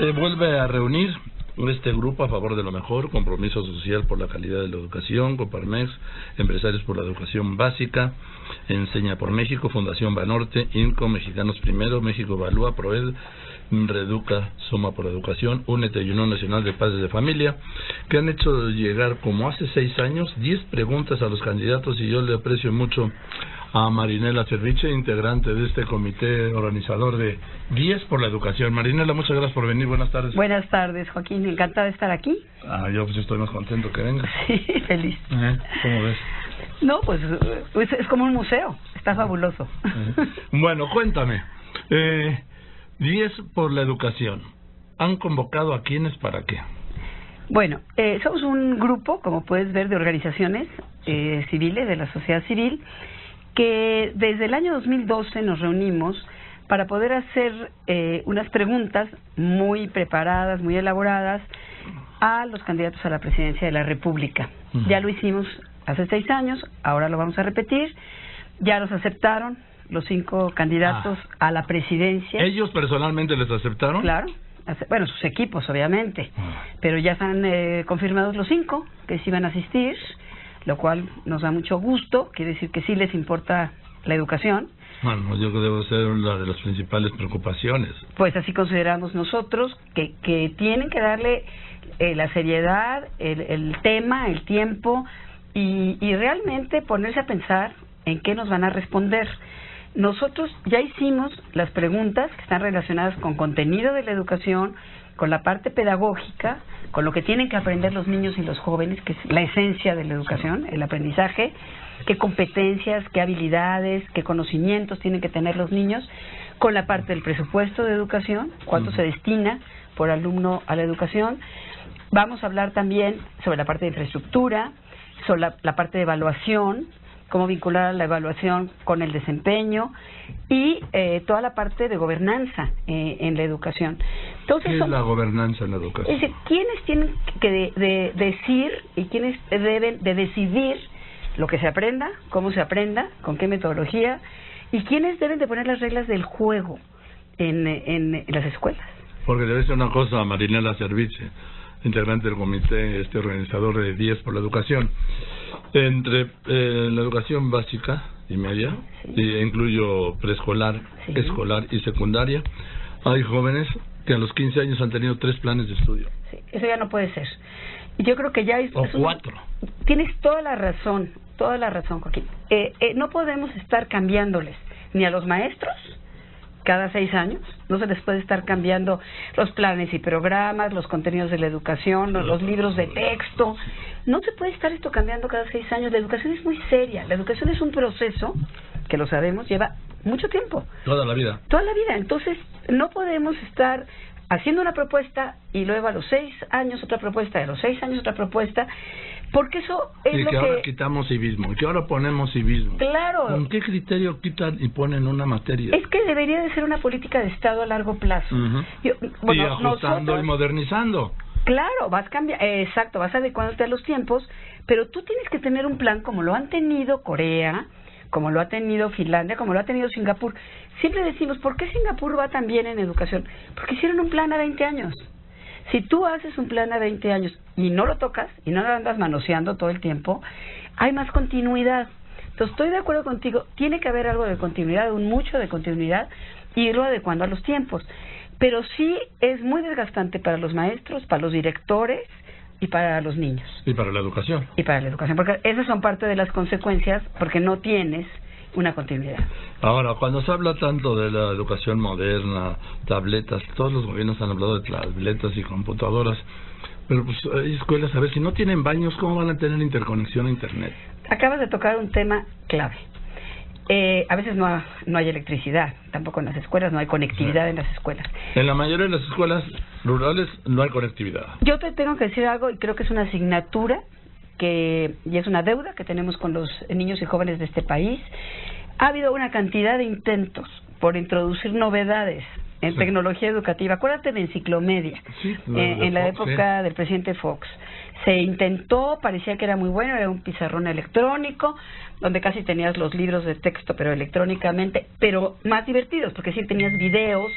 Se vuelve a reunir este grupo a favor de lo mejor, Compromiso Social por la Calidad de la Educación, Coparmex, Empresarios por la Educación Básica, Enseña por México, Fundación Banorte, INCO, Mexicanos Primero, México Evalúa, PROED, Reeduca, Suma por Educación, Únete y Unión Nacional de Padres de Familia, que han hecho llegar, como hace 6 años, 10 preguntas a los candidatos, y yo le aprecio mucho a Marinela Cerviche, integrante de este comité organizador de 10 por la Educación. Marinela, muchas gracias por venir. Buenas tardes. Buenas tardes, Joaquín. Encantada de estar aquí. Yo pues estoy más contento que venga. Sí, feliz. ¿Cómo ves? No, pues es como un museo. Está fabuloso. Bueno, cuéntame. 10 por la Educación. ¿Han convocado a quiénes para qué? Bueno, somos un grupo, como puedes ver, de organizaciones civiles, de la sociedad civil, que desde el año 2012 nos reunimos para poder hacer unas preguntas muy preparadas, muy elaboradas a los candidatos a la presidencia de la República. Ya lo hicimos hace 6 años, ahora lo vamos a repetir. Ya los aceptaron los 5 candidatos a la presidencia. ¿Ellos personalmente les aceptaron? Claro. Bueno, sus equipos, obviamente. Pero ya están confirmados los 5 que sí van a asistir, lo cual nos da mucho gusto. Quiere decir que sí les importa la educación. Bueno, yo creo que debe ser una de las principales preocupaciones. Pues así consideramos nosotros que tienen que darle la seriedad, el tema, el tiempo y realmente ponerse a pensar en qué nos van a responder. Nosotros ya hicimos las preguntas que están relacionadas con contenido de la educación, con la parte pedagógica, con lo que tienen que aprender los niños y los jóvenes, que es la esencia de la educación, el aprendizaje, qué competencias, qué habilidades, qué conocimientos tienen que tener los niños, con la parte del presupuesto de educación, cuánto se destina por alumno a la educación. Vamos a hablar también sobre la parte de infraestructura, sobre la parte de evaluación, cómo vincular la evaluación con el desempeño y toda la parte de gobernanza en la educación. Entonces, ¿qué es la gobernanza en la educación? Es decir, ¿quiénes tienen que decir y quiénes deben de decidir lo que se aprenda, cómo se aprenda, con qué metodología, y quiénes deben de poner las reglas del juego en las escuelas? Porque debe ser una cosa, Marinela Cerviche, integrante del comité organizador de 10 por la Educación. Entre la educación básica y media, incluyo preescolar, escolar y secundaria, hay jóvenes que a los 15 años han tenido 3 planes de estudio. Sí, eso ya no puede ser. Y yo creo que ya es... O 4. Tienes toda la razón, Joaquín. No podemos estar cambiándoles ni a los maestros cada 6 años. No se les puede estar cambiando los planes y programas, los contenidos de la educación, los libros de texto. No se puede estar esto cambiando cada 6 años. La educación es muy seria. La educación es un proceso, que lo sabemos, lleva mucho tiempo. Toda la vida. Toda la vida. Entonces, no podemos estar haciendo una propuesta y luego a los 6 años otra propuesta, y a los 6 años otra propuesta, porque eso es y lo que ahora quitamos civismo, y que ahora ponemos civismo. Claro. ¿Con qué criterio quitan y ponen una materia? Es que debería de ser una política de Estado a largo plazo. Y ajustando y modernizando. Claro, vas cambiando, exacto, vas adecuándote a los tiempos, pero tú tienes que tener un plan como lo han tenido Corea, como lo ha tenido Finlandia, como lo ha tenido Singapur. Siempre decimos, ¿por qué Singapur va tan bien en educación? Porque hicieron un plan a 20 años. Si tú haces un plan a 20 años y no lo tocas, y no lo andas manoseando todo el tiempo, hay más continuidad. Entonces, estoy de acuerdo contigo, tiene que haber algo de continuidad, mucho de continuidad, y irlo adecuando a los tiempos. Pero sí es muy desgastante para los maestros, para los directores y para los niños. Y para la educación. Y para la educación, porque esas son parte de las consecuencias, porque no tienes una continuidad. Ahora, cuando se habla tanto de la educación moderna, tabletas, todos los gobiernos han hablado de tabletas y computadoras, pero pues hay escuelas, a ver, si no tienen baños, ¿cómo van a tener interconexión a Internet? Acabas de tocar un tema clave. A veces no hay electricidad, tampoco en las escuelas, no hay conectividad en las escuelas. En la mayoría de las escuelas rurales no hay conectividad. Yo te tengo que decir algo, y creo que es una asignatura y es una deuda que tenemos con los niños y jóvenes de este país. Ha habido una cantidad de intentos por introducir novedades en tecnología educativa. Acuérdate de Enciclomedia, en la época del presidente Fox. Se intentó, parecía que era muy bueno, era un pizarrón electrónico, donde casi tenías los libros de texto, pero electrónicamente, pero más divertidos, porque sí tenías videos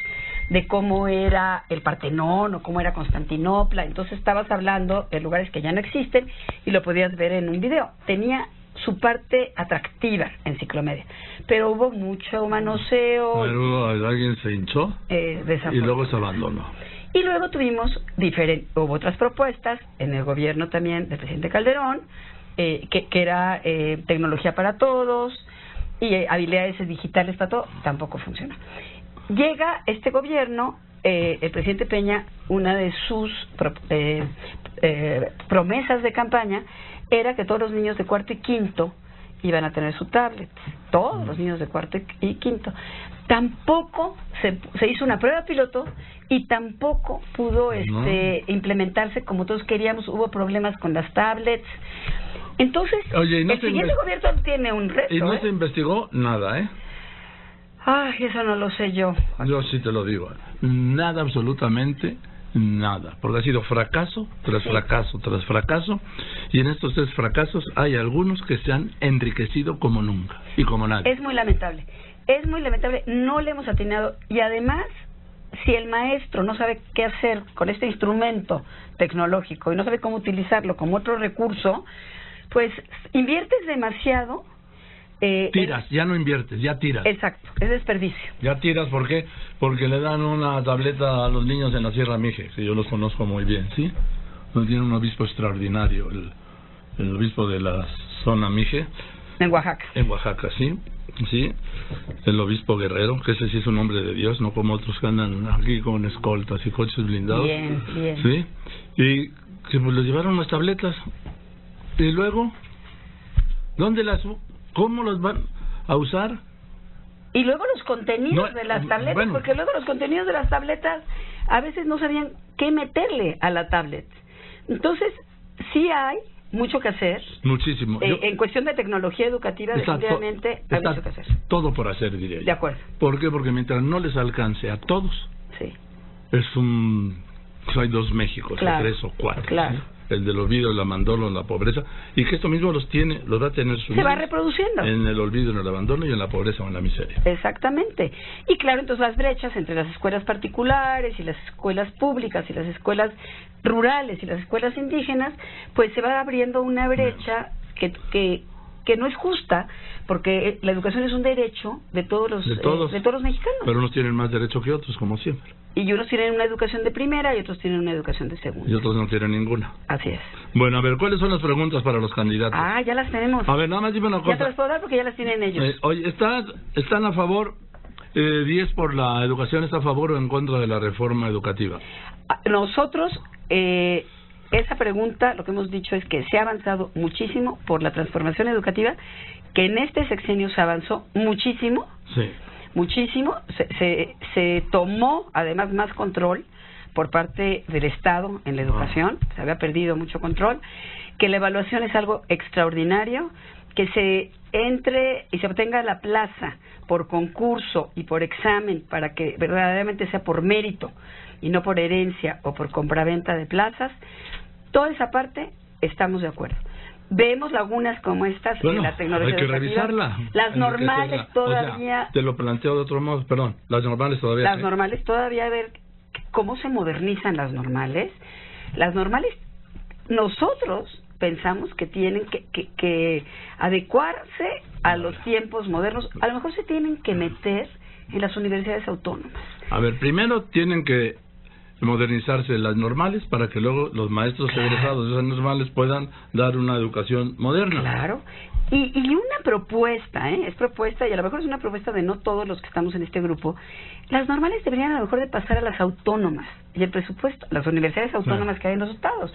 de cómo era el Partenón o cómo era Constantinopla. Entonces estabas hablando de lugares que ya no existen y lo podías ver en un video. Tenía su parte atractiva en Ciclomedia, pero hubo mucho manoseo. Pero alguien se hinchó y luego se abandonó. Y luego tuvimos hubo otras propuestas en el gobierno también del presidente Calderón, que era tecnología para todos y habilidades digitales para todos. Tampoco funciona. Llega este gobierno, el presidente Peña, una de sus promesas de campaña era que todos los niños de cuarto y quinto iban a tener su tablet. Todos los niños de cuarto y quinto. Tampoco se hizo una prueba piloto y tampoco pudo implementarse como todos queríamos. Hubo problemas con las tablets. Entonces, oye, el siguiente gobierno tiene un reto. Y no se investigó nada, ¿eh? Ay, eso no lo sé yo. Yo sí te lo digo. Nada, absolutamente nada. Porque ha sido fracaso tras fracaso tras fracaso. Y en estos 3 fracasos hay algunos que se han enriquecido como nunca y como nadie. Es muy lamentable. Es muy lamentable. No le hemos atinado. Y además, si el maestro no sabe qué hacer con este instrumento tecnológico y no sabe cómo utilizarlo como otro recurso, pues inviertes demasiado. Tiras, ya no inviertes, ya tiras. Exacto, es desperdicio. Ya tiras, ¿por qué? Porque le dan una tableta a los niños en la Sierra Mije, que yo los conozco muy bien, ¿sí? Tiene un obispo extraordinario, el obispo de la zona Mije. En Oaxaca. En Oaxaca, sí. Sí, el obispo Guerrero, que ese sí es un hombre de Dios, no como otros que andan aquí con escoltas y coches blindados. Bien, bien. Sí, y que pues les llevaron las tabletas. Y luego, ¿cómo las van a usar? Y luego los contenidos de las tabletas, porque luego los contenidos de las tabletas a veces no sabían qué meterle a la tablet. Entonces, sí hay mucho que hacer. Muchísimo. En cuestión de tecnología educativa, definitivamente hay mucho que hacer. Todo por hacer, diría yo. De acuerdo. ¿Por qué? Porque mientras no les alcance a todos, sí, hay 2 Méxicos, claro, o 3 o 4. Claro. ¿sí? El del olvido, el abandono, la pobreza, y que esto mismo los va a tener se va reproduciendo en el olvido, en el abandono y en la pobreza o en la miseria. Exactamente. Y claro, entonces las brechas entre las escuelas particulares y las escuelas públicas y las escuelas rurales y las escuelas indígenas, pues se va abriendo una brecha que no es justa, porque la educación es un derecho de todos los mexicanos. Pero unos tienen más derecho que otros, como siempre. Y unos tienen una educación de primera y otros tienen una educación de segunda. Y otros no tienen ninguna. Así es. Bueno, a ver, ¿cuáles son las preguntas para los candidatos? Ya las tenemos. A ver, nada más dime una cosa. Ya te las puedo dar porque ya las tienen ellos. Oye, ¿están a favor, 10 por la educación, está a favor o en contra de la reforma educativa? Nosotros, esa pregunta, lo que hemos dicho es que se ha avanzado muchísimo por la transformación educativa, que en este sexenio se avanzó muchísimo. Sí. Muchísimo, se tomó además más control por parte del Estado en la educación, se había perdido mucho control, que la evaluación es algo extraordinario, que se entre y se obtenga la plaza por concurso y por examen para que verdaderamente sea por mérito y no por herencia o por compraventa de plazas. Toda esa parte estamos de acuerdo. Vemos lagunas como estas en la tecnología hay que revisarla. Las normales todavía... te lo planteo de otro modo, perdón, las normales todavía... Las normales todavía, a ver cómo se modernizan las normales. Las normales, nosotros pensamos que tienen que adecuarse a los tiempos modernos. A lo mejor se tienen que meter en las universidades autónomas. A ver, primero tienen que modernizarse las normales para que luego los maestros egresados de esas normales puedan dar una educación moderna. Claro. Y una propuesta, es propuesta, y a lo mejor es una propuesta de no todos los que estamos en este grupo. Las normales deberían a lo mejor de pasar a las autónomas y el presupuesto, las universidades autónomas que hay en los estados.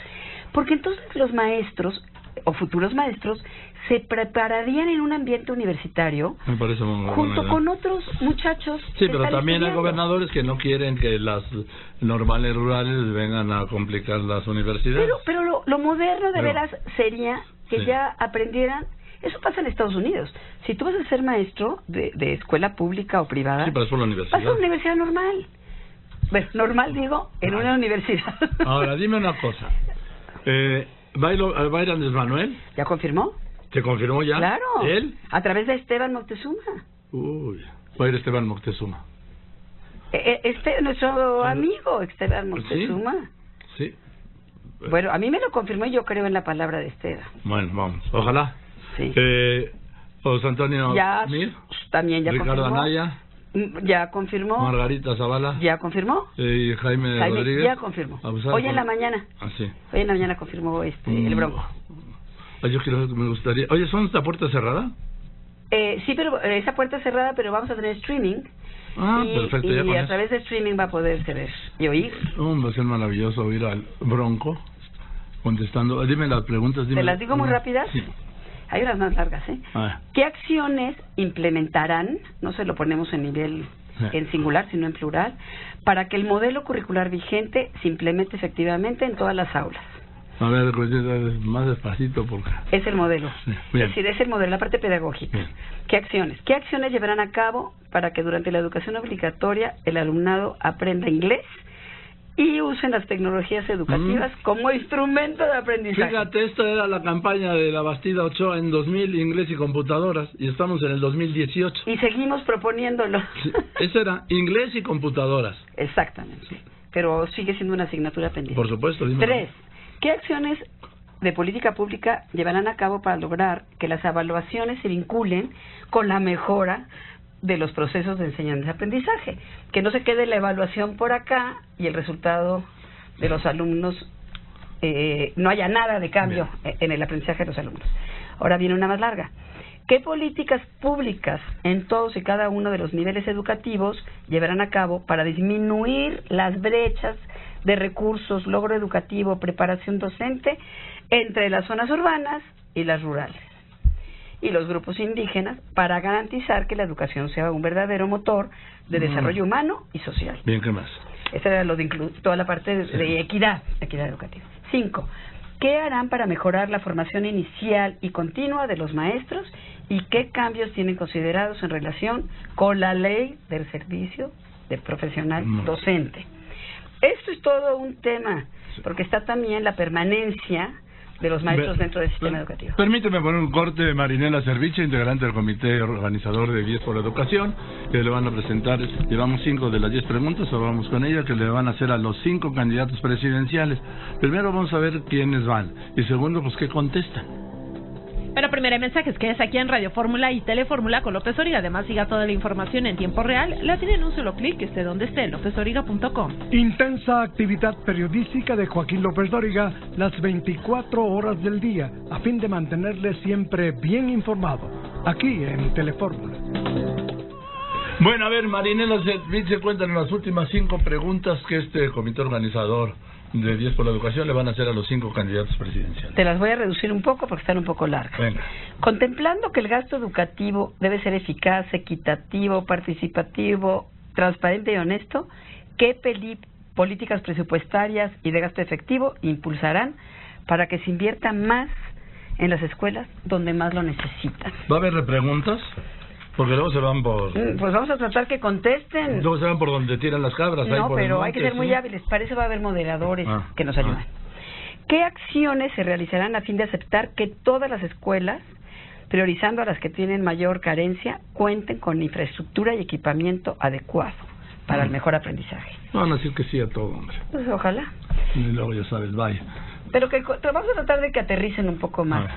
Porque entonces los maestros o futuros maestros se prepararían en un ambiente universitario. Me parece junto con otros muchachos. Sí, pero también hay gobernadores que no quieren que las normales rurales vengan a complicar las universidades. Pero lo moderno de veras sería que ya aprendieran. Eso pasa en Estados Unidos. Si tú vas a ser maestro de escuela pública o privada, sí, vas por la universidad. Vas a una universidad normal. Bueno, normal digo, en una universidad. Ahora, dime una cosa. ¿Va a ir Andrés Manuel? ¿Ya confirmó? ¿Te confirmó ya? Claro. ¿Él? A través de Esteban Moctezuma. Uy, va a ir Esteban Moctezuma. Nuestro amigo Esteban Moctezuma. Sí. Bueno, a mí me lo confirmó y yo creo en la palabra de Esteban. Bueno, vamos, ojalá. Sí. José Antonio Smith, también ya Ricardo confirmó. Anaya, ya confirmó. Margarita Zavala, ya confirmó. Jaime Rodríguez, ya confirmó. Hoy en la mañana. Sí. Hoy en la mañana confirmó el Bronco. Yo quiero, me gustaría. Oye, ¿son esta puerta cerrada? Sí, pero esa puerta cerrada, pero vamos a tener streaming. Perfecto. Y a través de streaming va a poderse ver y oír. Va a ser maravilloso oír al Bronco contestando. Dime las preguntas. ¿Te las digo muy rápidas? Sí. Hay unas más largas, ¿eh? ¿Qué acciones implementarán, no se lo ponemos en nivel en singular, sino en plural, para que el modelo curricular vigente se implemente efectivamente en todas las aulas? A ver, más despacito porque... Es el modelo. Sí, es decir, es el modelo, la parte pedagógica. Bien. ¿Qué acciones llevarán a cabo para que durante la educación obligatoria el alumnado aprenda inglés y usen las tecnologías educativas como instrumento de aprendizaje? Fíjate, esta era la campaña de la Bastida Ochoa en 2000, inglés y computadoras, y estamos en el 2018. Y seguimos proponiéndolo. Sí, esa era inglés y computadoras. Exactamente. Sí. Pero sigue siendo una asignatura pendiente. Por supuesto. 3. ¿Qué acciones de política pública llevarán a cabo para lograr que las evaluaciones se vinculen con la mejora de los procesos de enseñanza-aprendizaje? Que no se quede la evaluación por acá y el resultado de los alumnos, no haya nada de cambio en el aprendizaje de los alumnos. Ahora viene una más larga. ¿Qué políticas públicas en todos y cada uno de los niveles educativos llevarán a cabo para disminuir las brechas de recursos, logro educativo, preparación docente entre las zonas urbanas y las rurales y los grupos indígenas para garantizar que la educación sea un verdadero motor de desarrollo humano y social? Bien, ¿qué más? Esta era lo de toda la parte de equidad educativa. 5. ¿Qué harán para mejorar la formación inicial y continua de los maestros y qué cambios tienen considerados en relación con la ley del servicio de profesional docente? Esto es todo un tema, porque está también la permanencia de los maestros dentro del sistema educativo. Permíteme poner un corte de Marinela Serviche, integrante del comité organizador de 10 por la educación, que le van a presentar, llevamos 5 de las 10 preguntas, ahora vamos con ella, que le van a hacer a los 5 candidatos presidenciales. Primero vamos a ver quiénes van, y segundo, pues qué contestan. Pero primero hay mensajes, que es aquí en Radio Fórmula y Telefórmula con López Origa. Además, siga toda la información en tiempo real. La tiene en un solo clic, esté donde esté, lopezoriga.com. Intensa actividad periodística de Joaquín López Dóriga las 24 horas del día, a fin de mantenerle siempre bien informado, aquí en Telefórmula. Bueno, a ver, Marinela se cuentan las últimas 5 preguntas que este comité organizador de 10 por la educación le van a hacer a los 5 candidatos presidenciales. Te las voy a reducir un poco porque están un poco largas. Venga. Contemplando que el gasto educativo debe ser eficaz, equitativo, participativo, transparente y honesto, ¿qué políticas presupuestarias y de gasto efectivo impulsarán para que se invierta más en las escuelas donde más lo necesitan? ¿Va a haber repreguntas? Porque luego se van por... Pues vamos a tratar que contesten. Luego se van por donde tiran las cabras. No, ahí por pero hay que ser muy hábiles. Para eso va a haber moderadores que nos ayudan. ¿Qué acciones se realizarán a fin de aceptar que todas las escuelas, priorizando a las que tienen mayor carencia, cuenten con infraestructura y equipamiento adecuado para el mejor aprendizaje? Van a decir que sí a todo, hombre. Pues ojalá. Y luego ya sabes, vaya. Pero que vamos a tratar de que aterricen un poco más.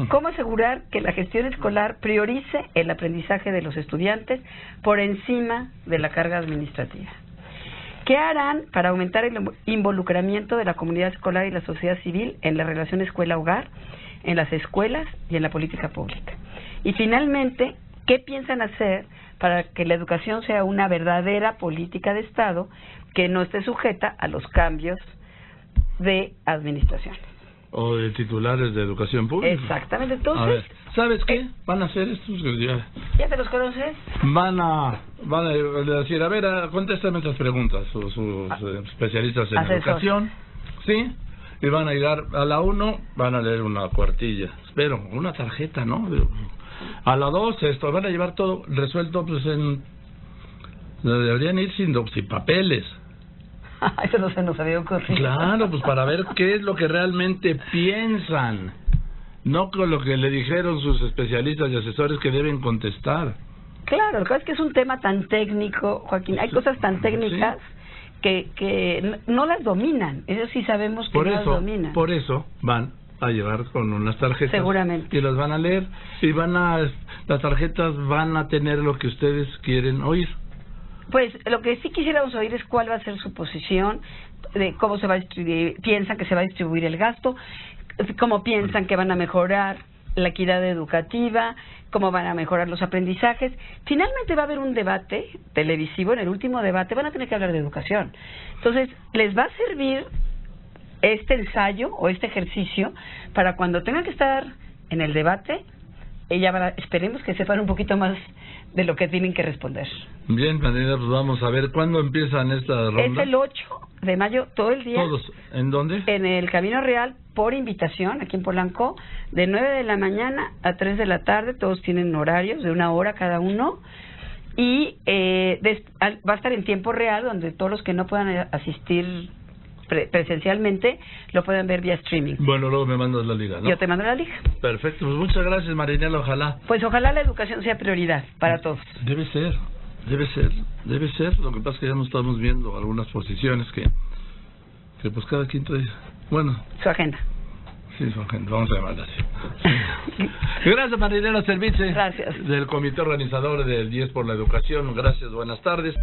¿Cómo asegurar que la gestión escolar priorice el aprendizaje de los estudiantes por encima de la carga administrativa? ¿Qué harán para aumentar el involucramiento de la comunidad escolar y la sociedad civil en la relación escuela-hogar, en las escuelas y en la política pública? Y finalmente, ¿qué piensan hacer para que la educación sea una verdadera política de Estado que no esté sujeta a los cambios de administración? O de titulares de educación pública. Exactamente. Entonces, a ver, ¿sabes qué? Van a hacer estos... ¿Ya te los conoces? Van a decir, a ver, contéstame estas preguntas, sus especialistas en educación. ¿Sí? Y van a llegar a la 1, van a leer una cuartilla. Espero, una tarjeta, ¿no? A la 2, esto, van a llevar todo resuelto, pues deberían ir sin papeles. Eso no se nos había ocurrido. Claro, pues para ver qué es lo que realmente piensan, no con lo que le dijeron sus especialistas y asesores que deben contestar. Claro, lo que pasa es que es un tema tan técnico, Joaquín. Hay cosas tan técnicas que no las dominan. Eso sí sabemos que no las dominan. Por eso van a llevar con unas tarjetas. Seguramente. Y las van a leer. Y las tarjetas van a tener lo que ustedes quieren oír. Pues lo que sí quisiéramos oír es cuál va a ser su posición, de cómo se va a distribuir, piensan que se va a distribuir el gasto, cómo piensan que van a mejorar la equidad educativa, cómo van a mejorar los aprendizajes. Finalmente va a haber un debate televisivo. En el último debate van a tener que hablar de educación. Entonces, les va a servir este ensayo o este ejercicio para cuando tengan que estar en el debate, esperemos que sepan un poquito más de lo que tienen que responder. Bien, María, pues vamos a ver cuándo empiezan esta ronda. Es el 8 de mayo, todo el día. ¿Todos? ¿En dónde? En el Camino Real, por invitación, aquí en Polanco, de 9 de la mañana a 3 de la tarde. Todos tienen horarios de 1 hora cada uno. Y va a estar en tiempo real, donde todos los que no puedan asistir presencialmente lo pueden ver vía streaming. Bueno, luego me mandas la liga, ¿no? Yo te mando la liga. Perfecto, pues muchas gracias, Marinela, ojalá. Pues ojalá la educación sea prioridad para todos. Debe ser. Lo que pasa es que ya no estamos viendo algunas posiciones que pues cada quien trae, bueno, su agenda. Sí, su agenda, vamos a llamarla así. Gracias, Marinela Service. Gracias. Del comité organizador del 10 por la educación. Gracias, buenas tardes.